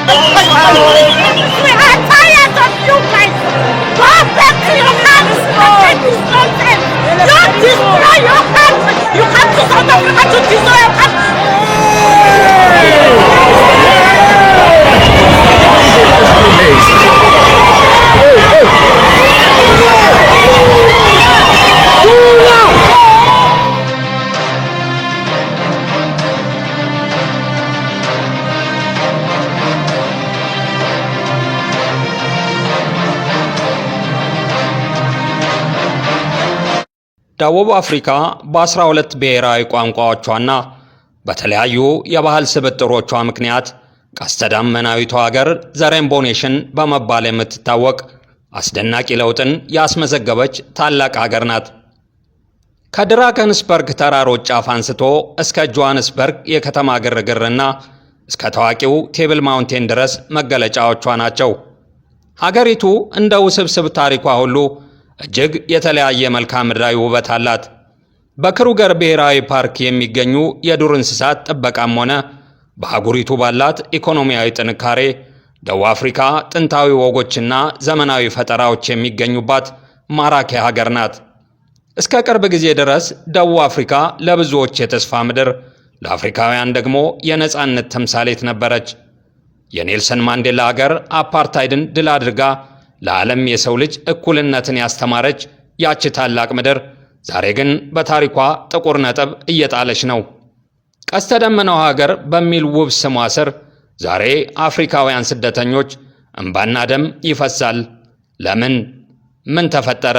We are tired of you guys. Go back to your house and this nonsense. You destroy your country. You come to South Africa to destroy your country. ደቡብ አፍሪካ በ12 ብሔራዊ ቋንቋዎቿና በተለያዩ የባህል ስብጥሮቿ ምክንያት ቀስተ ደመናዊቷ ሀገር ዘ ሬንቦ ኔሽን በመባል የምትታወቅ አስደናቂ ለውጥን ያስመዘገበች ታላቅ ሀገር ናት። ከድራከንስበርግ ተራሮች ጫፍ አንስቶ እስከ ጆሃንስበርግ የከተማ ግርግርና እስከ ታዋቂው ቴብል ማውንቴን ድረስ መገለጫዎቿ ናቸው። ሀገሪቱ እንደ ውስብስብ ታሪኳ ሁሉ እጅግ የተለያየ መልክዓ ምድራዊ ውበት አላት። በክሩገር ብሔራዊ ፓርክ የሚገኙ የዱር እንስሳት ጥበቃም ሆነ በአህጉሪቱ ባላት ኢኮኖሚያዊ ጥንካሬ ደቡብ አፍሪካ ጥንታዊ ወጎችና ዘመናዊ ፈጠራዎች የሚገኙባት ማራኪ ሀገር ናት። እስከ ቅርብ ጊዜ ድረስ ደቡብ አፍሪካ ለብዙዎች የተስፋ ምድር፣ ለአፍሪካውያን ደግሞ የነጻነት ተምሳሌት ነበረች። የኔልሰን ማንዴላ ሀገር አፓርታይድን ድል አድርጋ ለዓለም የሰው ልጅ እኩልነትን ያስተማረች ያቺ ታላቅ ምድር ዛሬ ግን በታሪኳ ጥቁር ነጥብ እየጣለች ነው። ቀስተ ደመናው ሀገር በሚል ውብ ስሟ ስር ዛሬ አፍሪካውያን ስደተኞች እንባና ደም ይፈሳል። ለምን? ምን ተፈጠረ?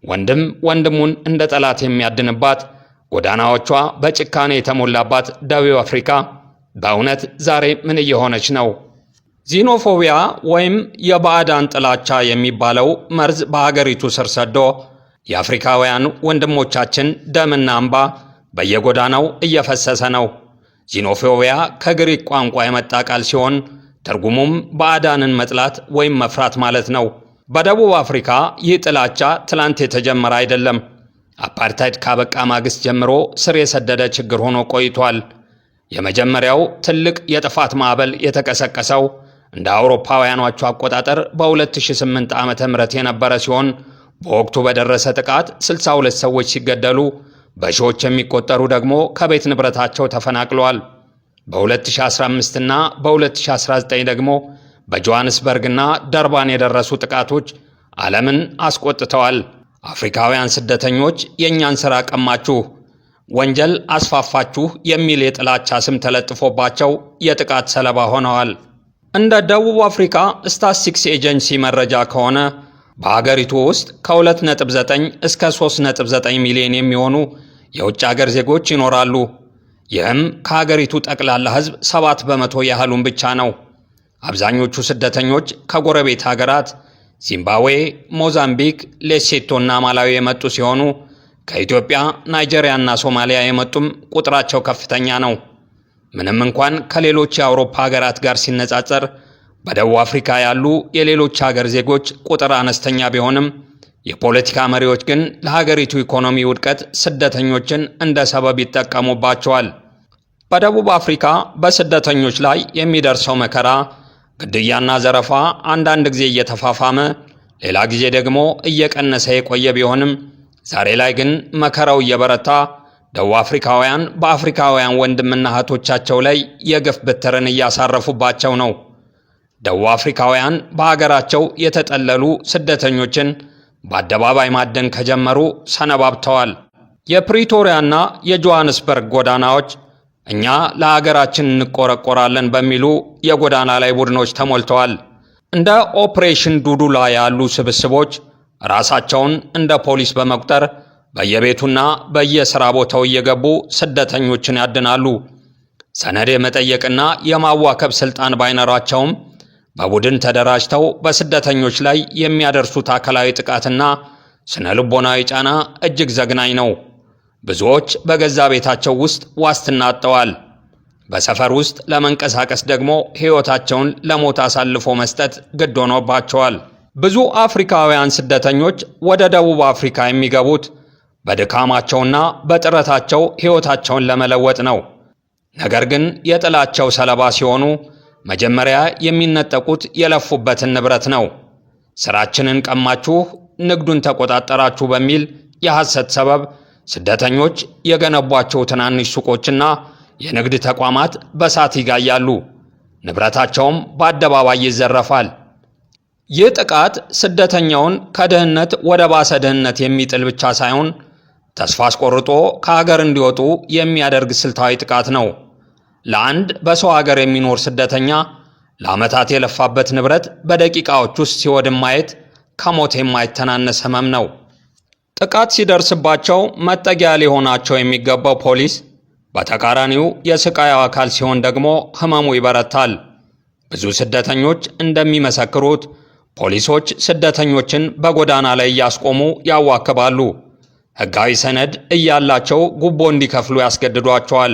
ወንድም ወንድሙን እንደ ጠላት የሚያድንባት፣ ጎዳናዎቿ በጭካኔ የተሞላባት ደቡብ አፍሪካ በእውነት ዛሬ ምን እየሆነች ነው? ዚኖፎቢያ ወይም የባዕዳን ጥላቻ የሚባለው መርዝ በሀገሪቱ ስር ሰዶ የአፍሪካውያን ወንድሞቻችን ደምና እንባ በየጎዳናው እየፈሰሰ ነው። ዚኖፎቢያ ከግሪክ ቋንቋ የመጣ ቃል ሲሆን ትርጉሙም ባዕዳንን መጥላት ወይም መፍራት ማለት ነው። በደቡብ አፍሪካ ይህ ጥላቻ ትላንት የተጀመረ አይደለም። አፓርታይድ ካበቃ ማግስት ጀምሮ ስር የሰደደ ችግር ሆኖ ቆይቷል። የመጀመሪያው ትልቅ የጥፋት ማዕበል የተቀሰቀሰው እንደ አውሮፓውያኖቹ አቆጣጠር በ2008 ዓ.ም የነበረ ሲሆን በወቅቱ በደረሰ ጥቃት 62 ሰዎች ሲገደሉ በሺዎች የሚቆጠሩ ደግሞ ከቤት ንብረታቸው ተፈናቅለዋል። በ2015 እና በ2019 ደግሞ በጆሃንስበርግና ደርባን የደረሱ ጥቃቶች ዓለምን አስቆጥተዋል። አፍሪካውያን ስደተኞች የእኛን ሥራ ቀማችሁ፣ ወንጀል አስፋፋችሁ የሚል የጥላቻ ስም ተለጥፎባቸው የጥቃት ሰለባ ሆነዋል። እንደ ደቡብ አፍሪካ ስታትስቲክስ ኤጀንሲ መረጃ ከሆነ በሀገሪቱ ውስጥ ከ2.9 እስከ 3.9 ሚሊዮን የሚሆኑ የውጭ ሀገር ዜጎች ይኖራሉ። ይህም ከሀገሪቱ ጠቅላላ ሕዝብ 7 በመቶ ያህሉን ብቻ ነው። አብዛኞቹ ስደተኞች ከጎረቤት ሀገራት ዚምባብዌ፣ ሞዛምቢክ፣ ሌሴቶና ማላዊ የመጡ ሲሆኑ ከኢትዮጵያ፣ ናይጄሪያና ሶማሊያ የመጡም ቁጥራቸው ከፍተኛ ነው። ምንም እንኳን ከሌሎች የአውሮፓ ሀገራት ጋር ሲነጻጸር በደቡብ አፍሪካ ያሉ የሌሎች ሀገር ዜጎች ቁጥር አነስተኛ ቢሆንም የፖለቲካ መሪዎች ግን ለሀገሪቱ ኢኮኖሚ ውድቀት ስደተኞችን እንደ ሰበብ ይጠቀሙባቸዋል። በደቡብ አፍሪካ በስደተኞች ላይ የሚደርሰው መከራ፣ ግድያና ዘረፋ አንዳንድ ጊዜ እየተፋፋመ ሌላ ጊዜ ደግሞ እየቀነሰ የቆየ ቢሆንም ዛሬ ላይ ግን መከራው እየበረታ ደቡብ አፍሪካውያን በአፍሪካውያን ወንድምና እህቶቻቸው ላይ የግፍ በትርን እያሳረፉባቸው ነው። ደቡብ አፍሪካውያን በሀገራቸው የተጠለሉ ስደተኞችን በአደባባይ ማደን ከጀመሩ ሰነባብተዋል። የፕሪቶሪያና የጆሃንስበርግ ጎዳናዎች እኛ ለሀገራችን እንቆረቆራለን በሚሉ የጎዳና ላይ ቡድኖች ተሞልተዋል። እንደ ኦፕሬሽን ዱዱላ ያሉ ስብስቦች ራሳቸውን እንደ ፖሊስ በመቁጠር በየቤቱና በየሥራ ቦታው እየገቡ ስደተኞችን ያድናሉ። ሰነድ የመጠየቅና የማዋከብ ሥልጣን ባይኖራቸውም በቡድን ተደራጅተው በስደተኞች ላይ የሚያደርሱት አካላዊ ጥቃትና ስነ ልቦናዊ ጫና እጅግ ዘግናኝ ነው። ብዙዎች በገዛ ቤታቸው ውስጥ ዋስትና አጥተዋል። በሰፈር ውስጥ ለመንቀሳቀስ ደግሞ ሕይወታቸውን ለሞት አሳልፎ መስጠት ግድ ሆኖባቸዋል። ብዙ አፍሪካውያን ስደተኞች ወደ ደቡብ አፍሪካ የሚገቡት በድካማቸውና በጥረታቸው ሕይወታቸውን ለመለወጥ ነው። ነገር ግን የጥላቸው ሰለባ ሲሆኑ መጀመሪያ የሚነጠቁት የለፉበትን ንብረት ነው። ስራችንን ቀማችሁ፣ ንግዱን ተቆጣጠራችሁ በሚል የሐሰት ሰበብ ስደተኞች የገነቧቸው ትናንሽ ሱቆችና የንግድ ተቋማት በእሳት ይጋያሉ፣ ንብረታቸውም በአደባባይ ይዘረፋል። ይህ ጥቃት ስደተኛውን ከድህነት ወደ ባሰ ድህነት የሚጥል ብቻ ሳይሆን ተስፋ አስቆርጦ ከሀገር እንዲወጡ የሚያደርግ ስልታዊ ጥቃት ነው። ለአንድ በሰው ሀገር የሚኖር ስደተኛ ለዓመታት የለፋበት ንብረት በደቂቃዎች ውስጥ ሲወድም ማየት ከሞት የማይተናነስ ህመም ነው። ጥቃት ሲደርስባቸው መጠጊያ ሊሆናቸው የሚገባው ፖሊስ በተቃራኒው የስቃዩ አካል ሲሆን ደግሞ ህመሙ ይበረታል። ብዙ ስደተኞች እንደሚመሰክሩት ፖሊሶች ስደተኞችን በጎዳና ላይ እያስቆሙ ያዋክባሉ። ሕጋዊ ሰነድ እያላቸው ጉቦ እንዲከፍሉ ያስገድዷቸዋል።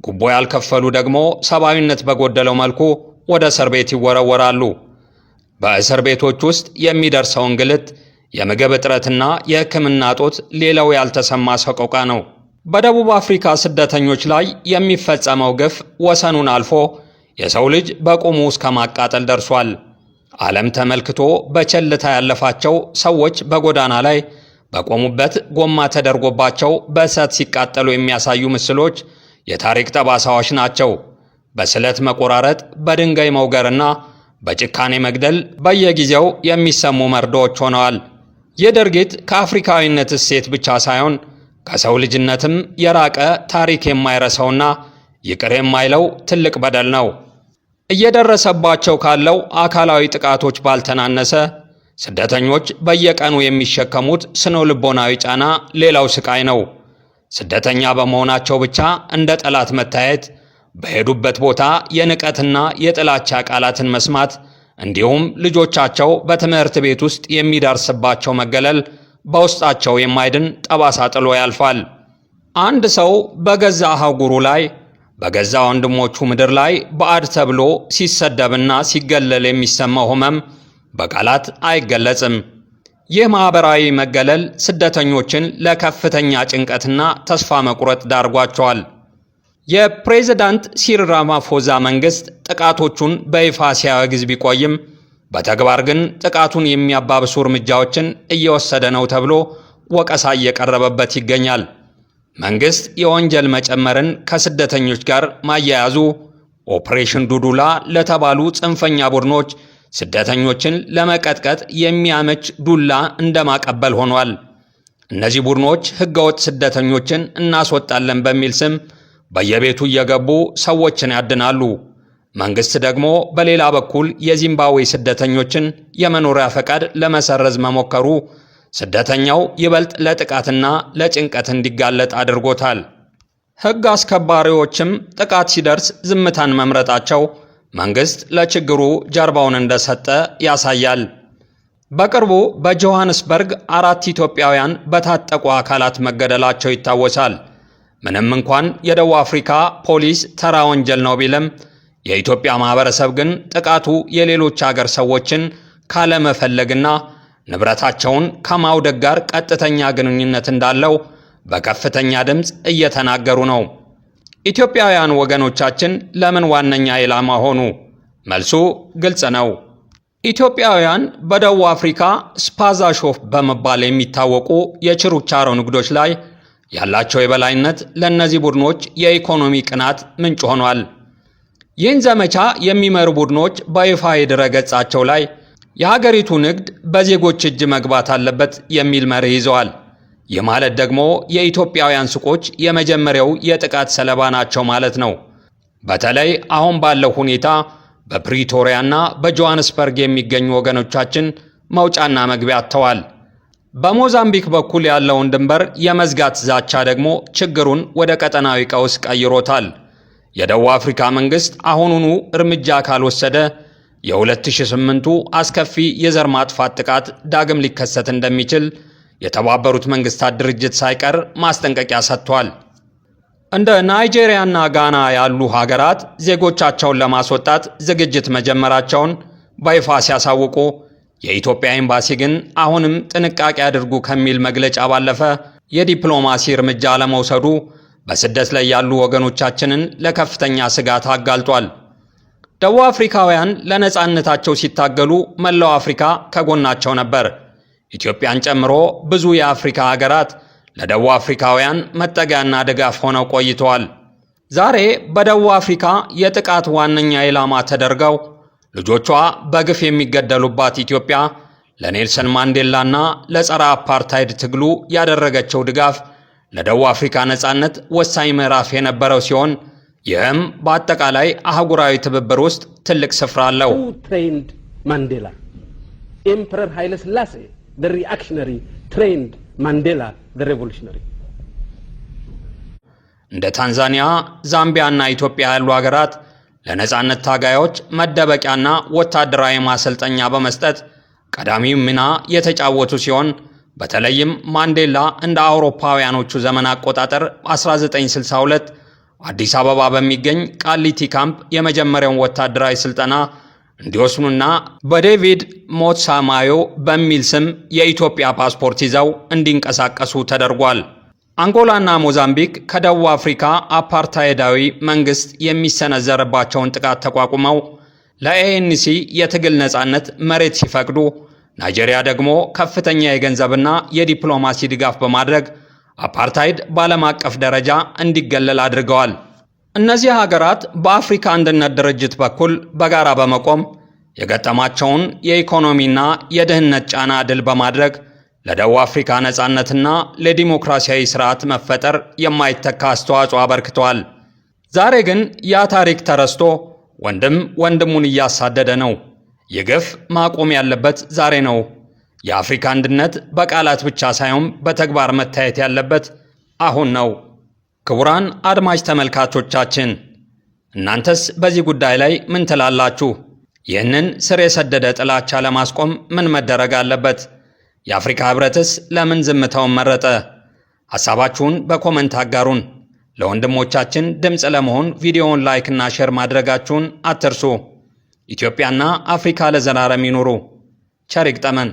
ጉቦ ያልከፈሉ ደግሞ ሰብአዊነት በጎደለው መልኩ ወደ እስር ቤት ይወረወራሉ። በእስር ቤቶች ውስጥ የሚደርሰው እንግልት፣ የምግብ እጥረትና የሕክምና እጦት ሌላው ያልተሰማ ሰቆቃ ነው። በደቡብ አፍሪካ ስደተኞች ላይ የሚፈጸመው ግፍ ወሰኑን አልፎ የሰው ልጅ በቁሙ እስከ ማቃጠል ደርሷል። ዓለም ተመልክቶ በቸልታ ያለፋቸው ሰዎች በጎዳና ላይ በቆሙበት ጎማ ተደርጎባቸው በእሳት ሲቃጠሉ የሚያሳዩ ምስሎች የታሪክ ጠባሳዎች ናቸው። በስለት መቆራረጥ፣ በድንጋይ መውገርና በጭካኔ መግደል በየጊዜው የሚሰሙ መርዶዎች ሆነዋል። ይህ ድርጊት ከአፍሪካዊነት እሴት ብቻ ሳይሆን ከሰው ልጅነትም የራቀ ታሪክ የማይረሳውና ይቅር የማይለው ትልቅ በደል ነው። እየደረሰባቸው ካለው አካላዊ ጥቃቶች ባልተናነሰ ስደተኞች በየቀኑ የሚሸከሙት ስነ ልቦናዊ ጫና ሌላው ስቃይ ነው። ስደተኛ በመሆናቸው ብቻ እንደ ጠላት መታየት፣ በሄዱበት ቦታ የንቀትና የጥላቻ ቃላትን መስማት፣ እንዲሁም ልጆቻቸው በትምህርት ቤት ውስጥ የሚደርስባቸው መገለል በውስጣቸው የማይድን ጠባሳ ጥሎ ያልፋል። አንድ ሰው በገዛ አህጉሩ ላይ በገዛ ወንድሞቹ ምድር ላይ ባዕድ ተብሎ ሲሰደብና ሲገለል የሚሰማው ሕመም በቃላት አይገለጽም። ይህ ማኅበራዊ መገለል ስደተኞችን ለከፍተኛ ጭንቀትና ተስፋ መቁረጥ ዳርጓቸዋል። የፕሬዝዳንት ሲሪል ራማፎዛ መንግሥት ጥቃቶቹን በይፋ ሲያወግዝ ቢቆይም በተግባር ግን ጥቃቱን የሚያባብሱ እርምጃዎችን እየወሰደ ነው ተብሎ ወቀሳ እየቀረበበት ይገኛል። መንግሥት የወንጀል መጨመርን ከስደተኞች ጋር ማያያዙ ኦፕሬሽን ዱዱላ ለተባሉ ጽንፈኛ ቡድኖች ስደተኞችን ለመቀጥቀጥ የሚያመች ዱላ እንደማቀበል ሆኗል። እነዚህ ቡድኖች ሕገወጥ ስደተኞችን እናስወጣለን በሚል ስም በየቤቱ እየገቡ ሰዎችን ያድናሉ። መንግሥት ደግሞ በሌላ በኩል የዚምባብዌ ስደተኞችን የመኖሪያ ፈቃድ ለመሰረዝ መሞከሩ ስደተኛው ይበልጥ ለጥቃትና ለጭንቀት እንዲጋለጥ አድርጎታል። ሕግ አስከባሪዎችም ጥቃት ሲደርስ ዝምታን መምረጣቸው መንግሥት ለችግሩ ጀርባውን እንደሰጠ ያሳያል። በቅርቡ በጆሃንስበርግ 4 ኢትዮጵያውያን በታጠቁ አካላት መገደላቸው ይታወሳል። ምንም እንኳን የደቡብ አፍሪካ ፖሊስ ተራ ወንጀል ነው ቢልም የኢትዮጵያ ማህበረሰብ ግን ጥቃቱ የሌሎች አገር ሰዎችን ካለመፈለግና ንብረታቸውን ከማውደቅ ጋር ቀጥተኛ ግንኙነት እንዳለው በከፍተኛ ድምፅ እየተናገሩ ነው። ኢትዮጵያውያን ወገኖቻችን ለምን ዋነኛ ኢላማ ሆኑ? መልሱ ግልጽ ነው። ኢትዮጵያውያን በደቡብ አፍሪካ ስፓዛ ሾፕ በመባል የሚታወቁ የችርቻሮ ንግዶች ላይ ያላቸው የበላይነት ለእነዚህ ቡድኖች የኢኮኖሚ ቅናት ምንጭ ሆኗል። ይህን ዘመቻ የሚመሩ ቡድኖች በይፋ ድረ-ገጻቸው ላይ የሀገሪቱ ንግድ በዜጎች እጅ መግባት አለበት የሚል መርህ ይዘዋል። ይህ ማለት ደግሞ የኢትዮጵያውያን ሱቆች የመጀመሪያው የጥቃት ሰለባ ናቸው ማለት ነው። በተለይ አሁን ባለው ሁኔታ በፕሪቶሪያና በጆሃንስበርግ የሚገኙ ወገኖቻችን መውጫና መግቢያ አጥተዋል። በሞዛምቢክ በኩል ያለውን ድንበር የመዝጋት ዛቻ ደግሞ ችግሩን ወደ ቀጠናዊ ቀውስ ቀይሮታል። የደቡብ አፍሪካ መንግሥት አሁኑኑ እርምጃ ካልወሰደ የ2008ቱ አስከፊ የዘር ማጥፋት ጥቃት ዳግም ሊከሰት እንደሚችል የተባበሩት መንግሥታት ድርጅት ሳይቀር ማስጠንቀቂያ ሰጥቷል። እንደ ናይጄሪያና ጋና ያሉ ሀገራት ዜጎቻቸውን ለማስወጣት ዝግጅት መጀመራቸውን በይፋ ሲያሳውቁ፣ የኢትዮጵያ ኤምባሲ ግን አሁንም ጥንቃቄ አድርጉ ከሚል መግለጫ ባለፈ የዲፕሎማሲ እርምጃ ለመውሰዱ በስደት ላይ ያሉ ወገኖቻችንን ለከፍተኛ ስጋት አጋልጧል። ደቡብ አፍሪካውያን ለነጻነታቸው ሲታገሉ መላው አፍሪካ ከጎናቸው ነበር። ኢትዮጵያን ጨምሮ ብዙ የአፍሪካ ሀገራት ለደቡብ አፍሪካውያን መጠጊያና ድጋፍ ሆነው ቆይተዋል። ዛሬ በደቡብ አፍሪካ የጥቃት ዋነኛ ኢላማ ተደርገው ልጆቿ በግፍ የሚገደሉባት ኢትዮጵያ ለኔልሰን ማንዴላና ለጸረ አፓርታይድ ትግሉ ያደረገችው ድጋፍ ለደቡብ አፍሪካ ነጻነት ወሳኝ ምዕራፍ የነበረው ሲሆን ይህም በአጠቃላይ አህጉራዊ ትብብር ውስጥ ትልቅ ስፍራ አለው። ማንዴላ ኤምፐረር ኃይለ ሥላሴ the reactionary trained Mandela the revolutionary። እንደ ታንዛኒያ፣ ዛምቢያና ኢትዮጵያ ያሉ ሀገራት ለነጻነት ታጋዮች መደበቂያና ወታደራዊ ማሰልጠኛ በመስጠት ቀዳሚው ሚና የተጫወቱ ሲሆን በተለይም ማንዴላ እንደ አውሮፓውያኖቹ ዘመን አቆጣጠር 1962 አዲስ አበባ በሚገኝ ቃሊቲ ካምፕ የመጀመሪያውን ወታደራዊ ስልጠና እንዲወስኑና በዴቪድ ሞትሳማዮ በሚል ስም የኢትዮጵያ ፓስፖርት ይዘው እንዲንቀሳቀሱ ተደርጓል። አንጎላና ሞዛምቢክ ከደቡብ አፍሪካ አፓርታይዳዊ መንግስት የሚሰነዘርባቸውን ጥቃት ተቋቁመው ለኤኤንሲ የትግል ነጻነት መሬት ሲፈቅዱ፣ ናይጄሪያ ደግሞ ከፍተኛ የገንዘብና የዲፕሎማሲ ድጋፍ በማድረግ አፓርታይድ በዓለም አቀፍ ደረጃ እንዲገለል አድርገዋል። እነዚህ ሀገራት በአፍሪካ አንድነት ድርጅት በኩል በጋራ በመቆም የገጠማቸውን የኢኮኖሚና የድህነት ጫና ድል በማድረግ ለደቡብ አፍሪካ ነጻነትና ለዲሞክራሲያዊ ስርዓት መፈጠር የማይተካ አስተዋጽኦ አበርክተዋል። ዛሬ ግን ያ ታሪክ ተረስቶ ወንድም ወንድሙን እያሳደደ ነው። ይህ ግፍ ማቆም ያለበት ዛሬ ነው። የአፍሪካ አንድነት በቃላት ብቻ ሳይሆን በተግባር መታየት ያለበት አሁን ነው። ክቡራን አድማጭ ተመልካቾቻችን እናንተስ በዚህ ጉዳይ ላይ ምን ትላላችሁ? ይህንን ስር የሰደደ ጥላቻ ለማስቆም ምን መደረግ አለበት? የአፍሪካ ህብረትስ ለምን ዝምታውን መረጠ? ሐሳባችሁን በኮመንት አጋሩን። ለወንድሞቻችን ድምፅ ለመሆን ቪዲዮውን ላይክ እና ሼር ማድረጋችሁን አትርሱ። ኢትዮጵያና አፍሪካ ለዘላለም ይኑሩ። ቸር ይግጠመን።